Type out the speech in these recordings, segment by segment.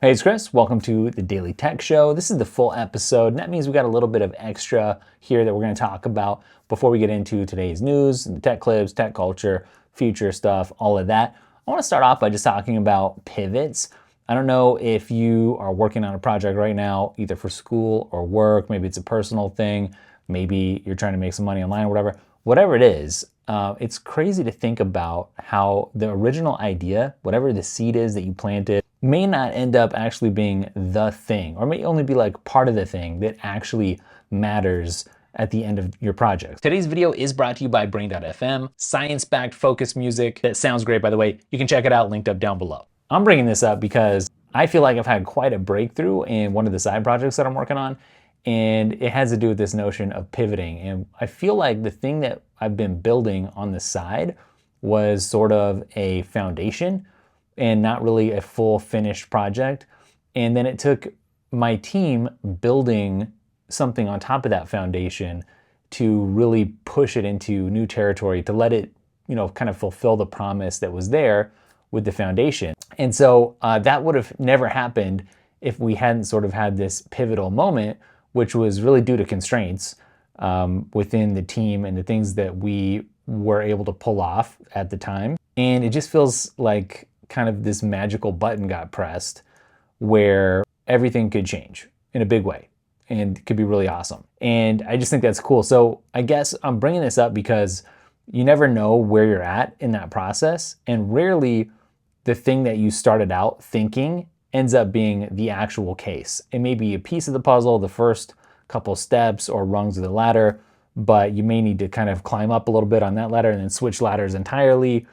Hey, it's Chris. Welcome to the Daily Tech Show. This is the full episode, and that means we got a little bit of extra here that we're going to talk about before we get into today's news, the tech clips, tech culture, future stuff, all of that. I want to start off by just talking about pivots. I don't know if you are working on a project right now, either for school or work. Maybe it's a personal thing. Maybe you're trying to make some money online or whatever. Whatever it is, it's crazy to think about how the original idea, whatever the seed is that you planted, may not end up actually being the thing, or may only be like part of the thing that actually matters at the end of your project. Today's video is brought to you by Brain.fm, science-backed focus music that sounds great, by the way. You can check it out, linked up down below. I'm bringing this up because I feel like I've had quite a breakthrough in one of the side projects that I'm working on, and it has to do with this notion of pivoting. And I feel like the thing that I've been building on the side was sort of a foundation and not really a full finished project. And then it took my team building something on top of that foundation to really push it into new territory, to let it, kind of fulfill the promise that was there with the foundation. And so that would have never happened if we hadn't sort of had this pivotal moment, which was really due to constraints within the team and the things that we were able to pull off at the time. And it just feels like kind of this magical button got pressed where everything could change in a big way and could be really awesome. And I just think that's cool. So I guess I'm bringing this up because you never know where you're at in that process, and rarely the thing that you started out thinking ends up being the actual case. It may be a piece of the puzzle, the first couple steps or rungs of the ladder, but you may need to kind of climb up a little bit on that ladder and then switch ladders entirely.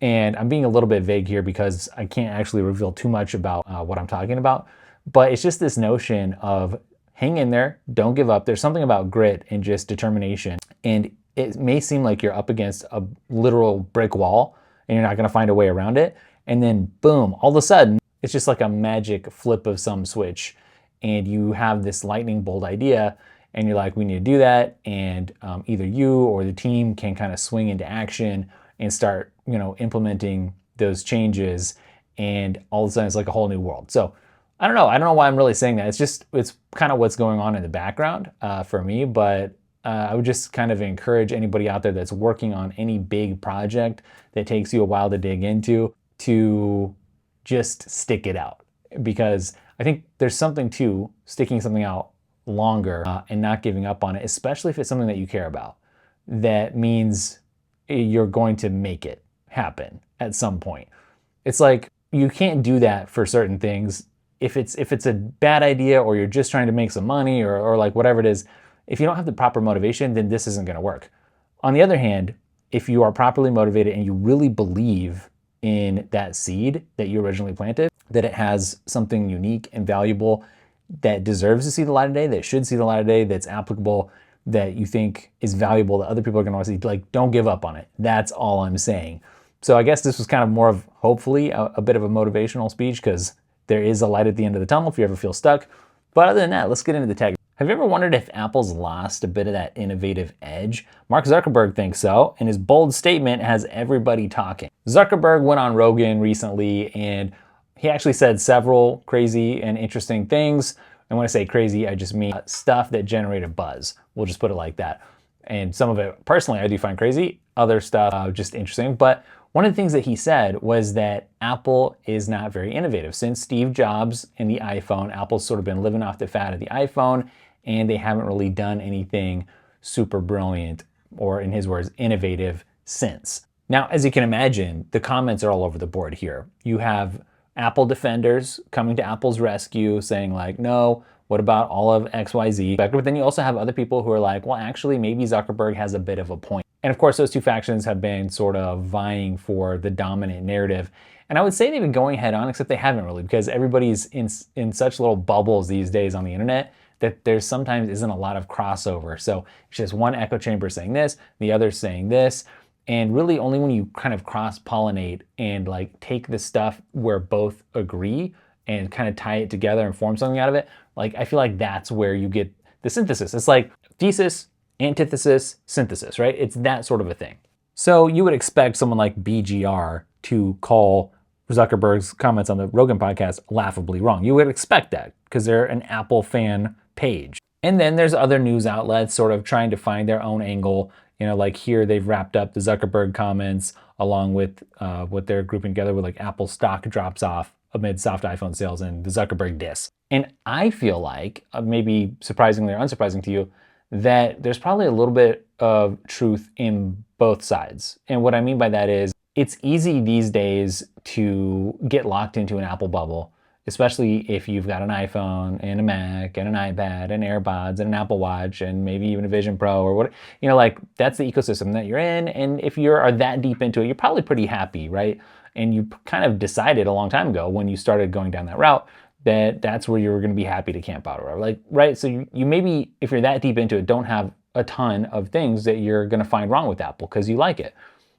And I'm being a little bit vague here because I can't actually reveal too much about what I'm talking about. But it's just this notion of hang in there, don't give up. There's something about grit and just determination. And it may seem like you're up against a literal brick wall and you're not going to find a way around it. And then boom, all of a sudden, it's just like a magic flip of some switch. And you have this lightning bolt idea and you're like, we need to do that. And either you or the team can kind of swing into action and start, implementing those changes, and all of a sudden it's like a whole new world. So I don't know why I'm really saying that. It's kind of what's going on in the background for me, but I would just kind of encourage anybody out there that's working on any big project that takes you a while to dig into to just stick it out, because I think there's something to sticking something out longer and not giving up on it, especially if it's something that you care about. That means you're going to make it happen at some point. It's like you can't do that for certain things. If it's a bad idea, or you're just trying to make some money, or like whatever it is, if you don't have the proper motivation, then this isn't going to work. On the other hand, if you are properly motivated and you really believe in that seed that you originally planted, that it has something unique and valuable that deserves to see the light of day, that should see the light of day, that's applicable, that you think is valuable, that other people are going to want to see, like, don't give up on it. That's all I'm saying. So I guess this was kind of more of, hopefully, a bit of a motivational speech, because there is a light at the end of the tunnel if you ever feel stuck. But other than that, let's get into the tech. Have you ever wondered if Apple's lost a bit of that innovative edge? Mark Zuckerberg thinks so, and his bold statement has everybody talking. Zuckerberg went on Rogan recently, and he actually said several crazy and interesting things. And when I say crazy, I just mean stuff that generated buzz. We'll just put it like that. And some of it, personally, I do find crazy. Other stuff, just interesting. But one of the things that he said was that Apple is not very innovative. Since Steve Jobs and the iPhone, Apple's sort of been living off the fat of the iPhone, and they haven't really done anything super brilliant, or in his words, innovative since. Now, as you can imagine, the comments are all over the board here. You have Apple defenders coming to Apple's rescue saying like, no, what about all of XYZ? But then you also have other people who are like, well, actually, maybe Zuckerberg has a bit of a point. And of course, those two factions have been sort of vying for the dominant narrative. And I would say they've been going head on, except they haven't really, because everybody's in such little bubbles these days on the internet that there sometimes isn't a lot of crossover. So it's just one echo chamber saying this, the other saying this. And really only when you kind of cross-pollinate and like take the stuff where both agree and kind of tie it together and form something out of it, like I feel like that's where you get the synthesis. It's like thesis, antithesis, synthesis, right? It's that sort of a thing. So you would expect someone like BGR to call Zuckerberg's comments on the Rogan podcast laughably wrong. You would expect that because they're an Apple fan page. And then there's other news outlets sort of trying to find their own angle. Like here they've wrapped up the Zuckerberg comments along with what they're grouping together with like Apple stock drops off amid soft iPhone sales and the Zuckerberg diss. And I feel like, maybe surprisingly or unsurprising to you, that there's probably a little bit of truth in both sides. And what I mean by that is it's easy these days to get locked into an Apple bubble, especially if you've got an iPhone and a Mac and an iPad and AirPods and an Apple Watch and maybe even a Vision Pro or what, like that's the ecosystem that you're in. And if you are that deep into it, you're probably pretty happy, right? And you kind of decided a long time ago when you started going down that route that that's where you were going to be happy to camp out or whatever. Like, right? So you maybe, if you're that deep into it, don't have a ton of things that you're going to find wrong with Apple because you like it.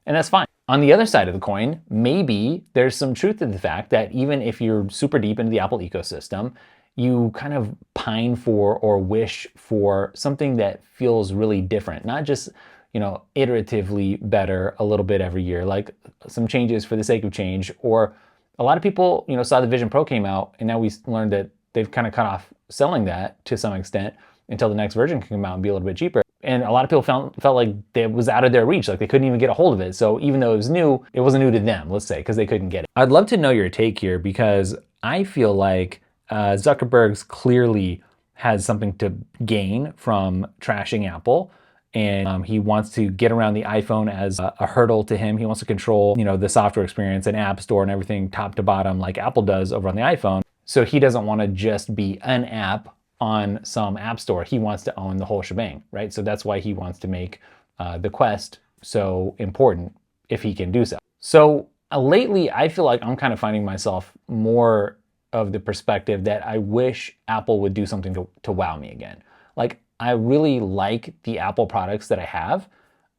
And that's fine. On the other side of the coin, maybe there's some truth to the fact that even if you're super deep into the Apple ecosystem, you kind of pine for or wish for something that feels really different, not just, iteratively better a little bit every year, like some changes for the sake of change. Or a lot of people, saw the Vision Pro came out and now we learned that they've kind of cut off selling that to some extent until the next version can come out and be a little bit cheaper. And a lot of people felt like it was out of their reach, like they couldn't even get a hold of it. So even though it was new, it wasn't new to them, let's say, because they couldn't get it. I'd love to know your take here because I feel like Zuckerberg's clearly has something to gain from trashing Apple. And he wants to get around the iPhone as a hurdle to him. He wants to control, the software experience and App Store and everything top to bottom like Apple does over on the iPhone. So he doesn't want to just be an app on some app store. He wants to own the whole shebang, right? So that's why he wants to make the Quest so important if he can do so. So lately, I feel like I'm kind of finding myself more of the perspective that I wish Apple would do something to wow me again. Like, I really like the Apple products that I have,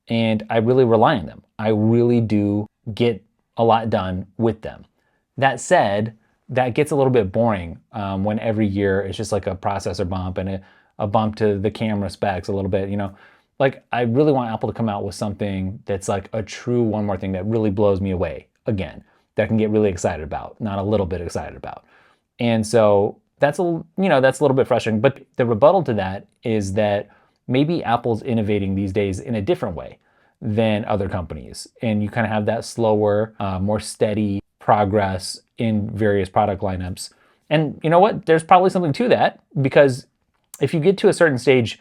and I really rely on them. I really do get a lot done with them. That said, that gets a little bit boring when every year it's just like a processor bump and a bump to the camera specs a little bit, Like, I really want Apple to come out with something that's like a true one more thing that really blows me away again, that I can get really excited about, not a little bit excited about. And so that's that's a little bit frustrating. But the rebuttal to that is that maybe Apple's innovating these days in a different way than other companies. And you kind of have that slower, more steady progress in various product lineups. And you know what? There's probably something to that, because if you get to a certain stage,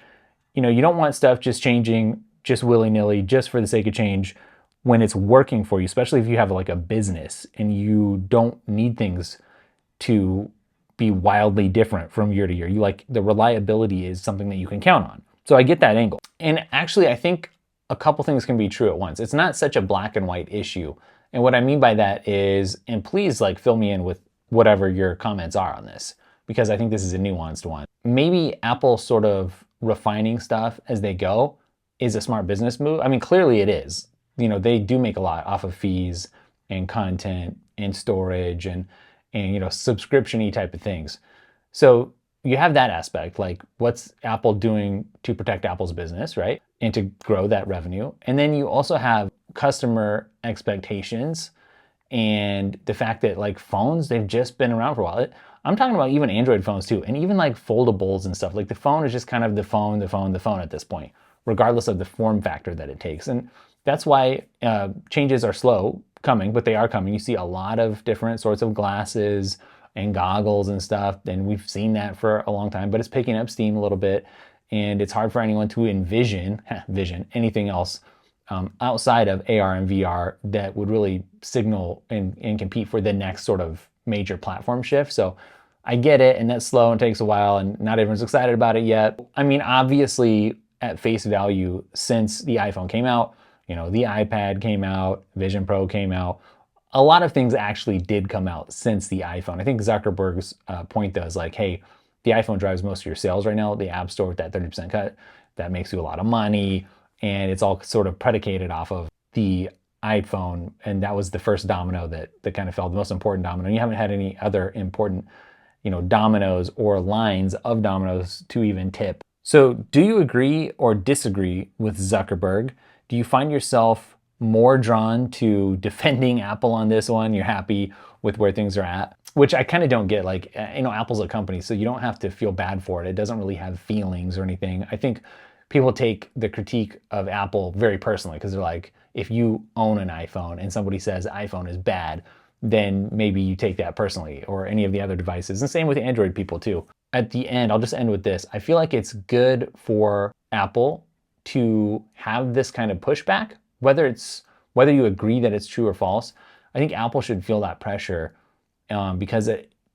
you don't want stuff just changing just willy-nilly, just for the sake of change when it's working for you, especially if you have like a business and you don't need things to be wildly different from year to year. You like the reliability is something that you can count on. So I get that angle. And actually, I think a couple things can be true at once. It's not such a black and white issue. And what I mean by that is, and please like fill me in with whatever your comments are on this, because I think this is a nuanced one. Maybe Apple sort of refining stuff as they go is a smart business move. I mean, clearly it is. They do make a lot off of fees and content and storage and subscription-y type of things. So you have that aspect, like what's Apple doing to protect Apple's business, right? And to grow that revenue. And then you also have customer expectations and the fact that like phones, they've just been around for a while. I'm talking about even Android phones too, and even like foldables and stuff. Like the phone is just kind of the phone at this point, regardless of the form factor that it takes. And that's why changes are slow coming, but they are coming. You see a lot of different sorts of glasses and goggles and stuff, and we've seen that for a long time, but it's picking up steam a little bit, and it's hard for anyone to envision anything else outside of AR and VR that would really signal and compete for the next sort of major platform shift. So I get it, and that's slow and takes a while, and not everyone's excited about it yet. I mean, obviously, at face value, since the iPhone came out, the iPad came out, Vision Pro came out. A lot of things actually did come out since the iPhone. I think Zuckerberg's point though is like, hey, the iPhone drives most of your sales right now. The App Store with that 30% cut, that makes you a lot of money. And it's all sort of predicated off of the iPhone. And that was the first domino that kind of fell, the most important domino. And you haven't had any other important, dominoes or lines of dominoes to even tip. So do you agree or disagree with Zuckerberg? Do you find yourself more drawn to defending Apple on this one. You're happy with where things are at, which I kind of don't get. Like, Apple's a company, so you don't have to feel bad for it. It doesn't really have feelings or anything. I think people take the critique of Apple very personally because they're like, if you own an iPhone and somebody says iPhone is bad, then maybe you take that personally, or any of the other devices. And same with Android people too. At the end, I'll just end with this. I feel like it's good for Apple to have this kind of pushback, whether you agree that it's true or false. I think Apple should feel that pressure because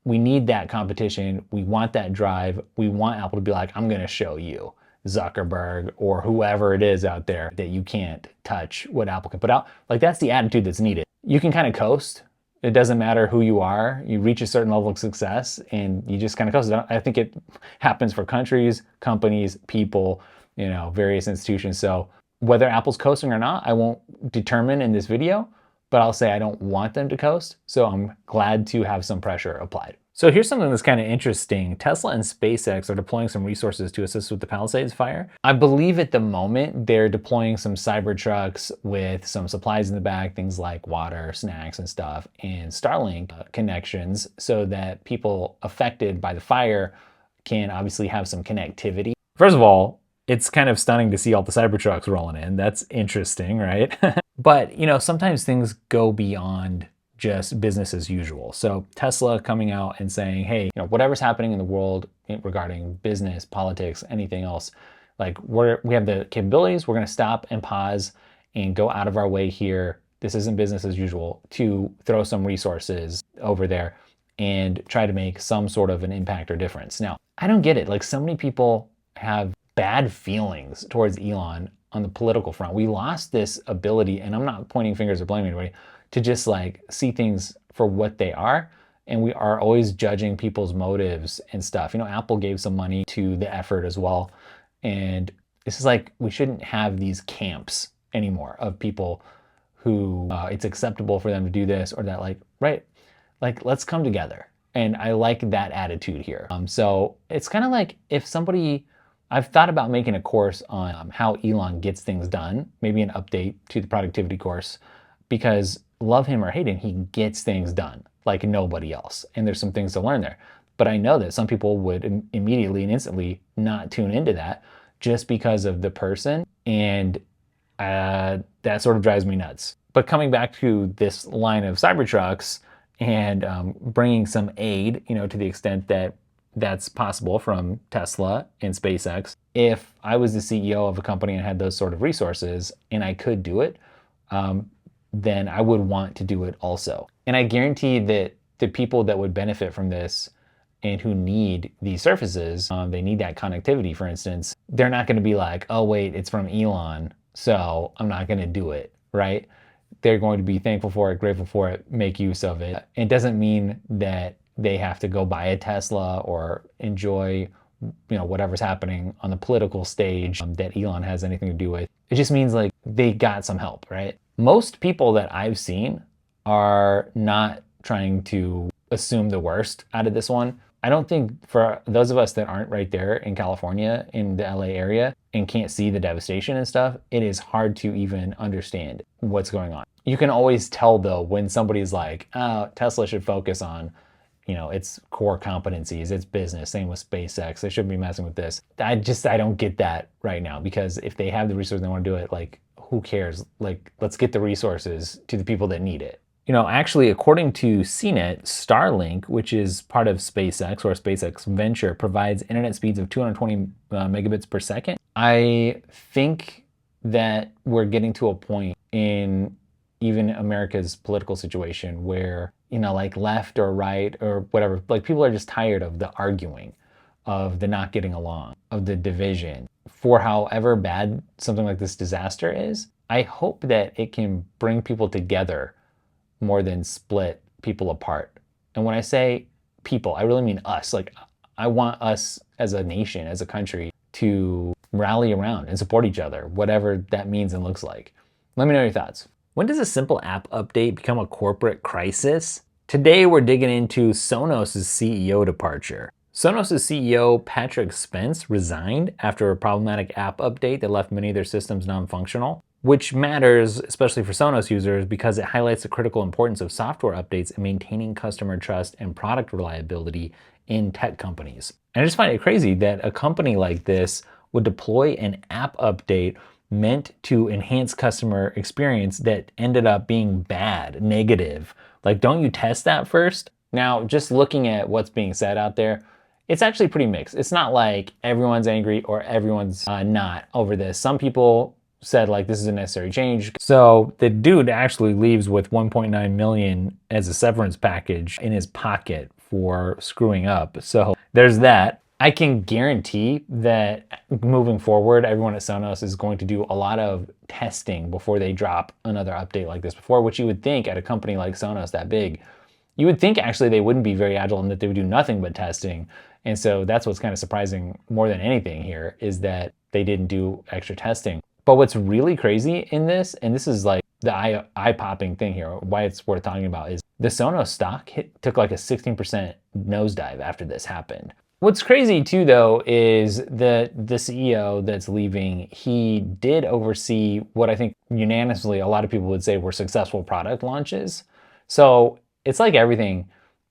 we need that competition. We want that drive. We want Apple to be like, I'm going to show you, Zuckerberg or whoever it is out there, that you can't touch what Apple can put out. Like, that's the attitude that's needed. You can kind of coast. It doesn't matter who you are. You reach a certain level of success and you just kind of coast. I think it happens for countries, companies, people, various institutions. So whether Apple's coasting or not, I won't determine in this video, but I'll say I don't want them to coast. So I'm glad to have some pressure applied. So here's something that's kind of interesting. Tesla and SpaceX are deploying some resources to assist with the Palisades fire. I believe at the moment they're deploying some Cybertrucks with some supplies in the back, things like water, snacks and stuff, and Starlink connections so that people affected by the fire can obviously have some connectivity. First of all, it's kind of stunning to see all the Cybertrucks rolling in. That's interesting, right? But, sometimes things go beyond just business as usual. So Tesla coming out and saying, hey, whatever's happening in the world regarding business, politics, anything else, like we have the capabilities, we're going to stop and pause and go out of our way here. This isn't business as usual, to throw some resources over there and try to make some sort of an impact or difference. Now, I don't get it. Like, so many people have bad feelings towards Elon on the political front. We lost this ability, and I'm not pointing fingers or blaming anybody, to just like see things for what they are. And we are always judging people's motives and stuff. Apple gave some money to the effort as well. And this is like, we shouldn't have these camps anymore of people who it's acceptable for them to do this or that, like, right? Like, let's come together. And I like that attitude here. So it's kind of like I've thought about making a course on how Elon gets things done, maybe an update to the productivity course, because love him or hate him, he gets things done like nobody else. And there's some things to learn there. But I know that some people would immediately and instantly not tune into that just because of the person. And that sort of drives me nuts. But coming back to this line of Cybertrucks and bringing some aid, to the extent that that's possible from Tesla and SpaceX. If I was the CEO of a company and had those sort of resources and I could do it, then I would want to do it also. And I guarantee that the people that would benefit from this and who need these services, they need that connectivity, for instance, they're not going to be like, oh, wait, it's from Elon, so I'm not going to do it, right? They're going to be thankful for it, grateful for it, make use of it. It doesn't mean that they have to go buy a Tesla or enjoy, whatever's happening on the political stage that Elon has anything to do with. It just means like they got some help, right? Most people that I've seen are not trying to assume the worst out of this one. I don't think, for those of us that aren't right there in California, in the LA area, and can't see the devastation and stuff, it is hard to even understand what's going on. You can always tell though when somebody's like, oh, Tesla should focus on its core competencies, its business. Same with SpaceX. They shouldn't be messing with this. I don't get that right now, because if they have the resources and they want to do it, like, who cares? Like, let's get the resources to the people that need it. Actually, according to CNET, Starlink, which is part of SpaceX or SpaceX Venture, provides internet speeds of 220 megabits per second. I think that we're getting to a point in even America's political situation where, like left or right or whatever, like people are just tired of the arguing, of the not getting along, of the division. For however bad something like this disaster is, I hope that it can bring people together more than split people apart. And when I say people, I really mean us. Like, I want us as a nation, as a country, to rally around and support each other, whatever that means and looks like. Let me know your thoughts. When does a simple app update become a corporate crisis? Today we're digging into Sonos' CEO departure. Sonos' CEO Patrick Spence resigned after a problematic app update that left many of their systems non-functional. which matters especially for Sonos users because it highlights the critical importance of software updates and maintaining customer trust and product reliability in tech companies. And I just find it crazy that a company like this would deploy an app update meant to enhance customer experience that ended up being bad, negative. Like, don't you test that first? Now, just looking at what's being said out there, it's actually pretty mixed. It's not like everyone's angry or everyone's not over this. Some people said like this is a necessary change. So the dude actually leaves with 1.9 million as a severance package in his pocket for screwing up. So there's that. I can guarantee that moving forward, everyone at Sonos is going to do a lot of testing before they drop another update like this before, which you would think at a company like Sonos that big, you would think actually they wouldn't be very agile and that they would do nothing but testing. And so that's what's kind of surprising more than anything here is that they didn't do extra testing. But what's really crazy in this, and this is like the eye-popping thing here, why it's worth talking about, is the Sonos stock took like a 16% nosedive after this happened. What's crazy too, though, is that the CEO that's leaving, he did oversee what I think unanimously a lot of people would say were successful product launches. So it's like everything,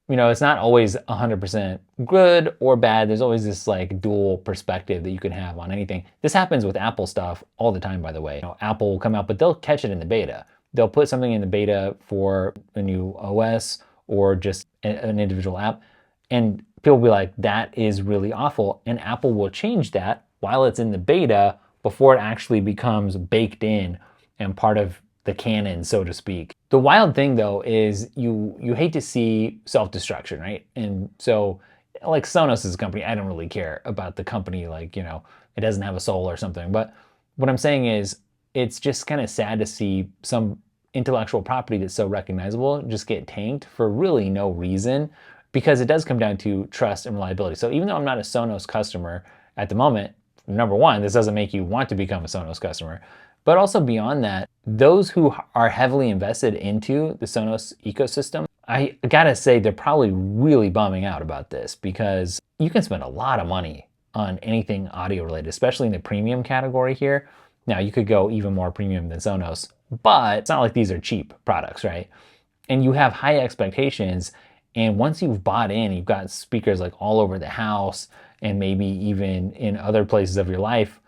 it's not always 100% good or bad. There's always this like dual perspective that you can have on anything. This happens with Apple stuff all the time, by the way. Apple will come out, but they'll catch it in the beta. They'll put something in the beta for a new OS or just an individual app, and people will be like, that is really awful. And Apple will change that while it's in the beta before it actually becomes baked in and part of the canon, so to speak. The wild thing though is you hate to see self-destruction, right? And so like Sonos is a company, I don't really care about the company, like, it doesn't have a soul or something. But what I'm saying is it's just kind of sad to see some intellectual property that's so recognizable just get tanked for really no reason, because it does come down to trust and reliability. So even though I'm not a Sonos customer at the moment, number one, this doesn't make you want to become a Sonos customer. But also beyond that, those who are heavily invested into the Sonos ecosystem, I gotta say they're probably really bumming out about this, because you can spend a lot of money on anything audio related, especially in the premium category here. Now you could go even more premium than Sonos, but it's not like these are cheap products, right? And you have high expectations. And once you've bought in, you've got speakers like all over the house and maybe even in other places of your life,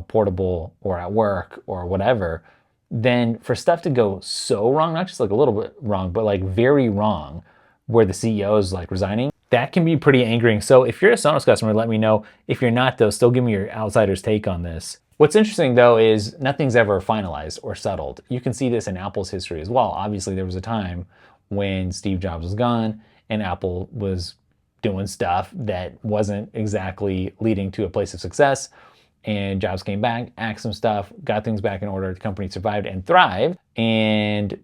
portable or at work or whatever, then for stuff to go so wrong, not just like a little bit wrong, but like very wrong, where the CEO is like resigning, that can be pretty angering. So if you're a Sonos customer, let me know. If you're not though, still give me your outsider's take on this. What's interesting though is nothing's ever finalized or settled. You can see this in Apple's history as well. Obviously there was a time when Steve Jobs was gone and Apple was doing stuff that wasn't exactly leading to a place of success. And Jobs came back, axed some stuff, got things back in order. The company survived and thrived. And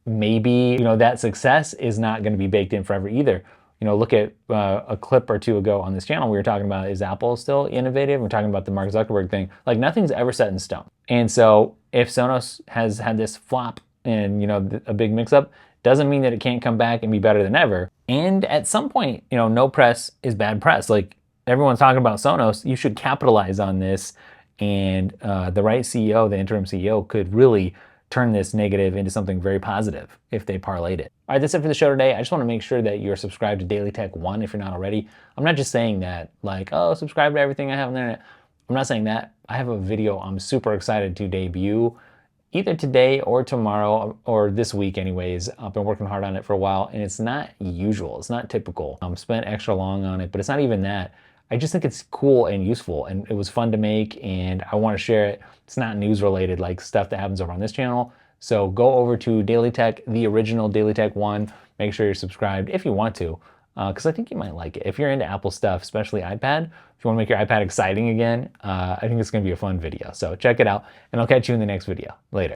maybe, that success is not going to be baked in forever either. Look at a clip or two ago on this channel, we were talking about, is Apple still innovative? We're talking about the Mark Zuckerberg thing. Like, nothing's ever set in stone. And so if Sonos has had this flop and, a big mix-up, doesn't mean that it can't come back and be better than ever. And at some point, no press is bad press. Like, everyone's talking about Sonos, you should capitalize on this. And the right CEO, the interim CEO, could really turn this negative into something very positive if they parlayed it. All right, that's it for the show today. I just want to make sure that you're subscribed to Dailytekk 1 if you're not already. I'm not just saying that, like, oh, subscribe to everything I have on the internet. I'm not saying that. I have a video I'm super excited to debut either today or tomorrow or this week anyways. I've been working hard on it for a while, and it's not usual. It's not typical. Spent extra long on it, but it's not even that. I just think it's cool and useful, and it was fun to make, and I want to share it. It's not news related like stuff that happens over on this channel. So go over to Dailytekk, the original Dailytekk 1. Make sure you're subscribed if you want to, because I think you might like it. If you're into Apple stuff, especially iPad, if you want to make your iPad exciting again, I think it's going to be a fun video. So check it out, and I'll catch you in the next video. Later.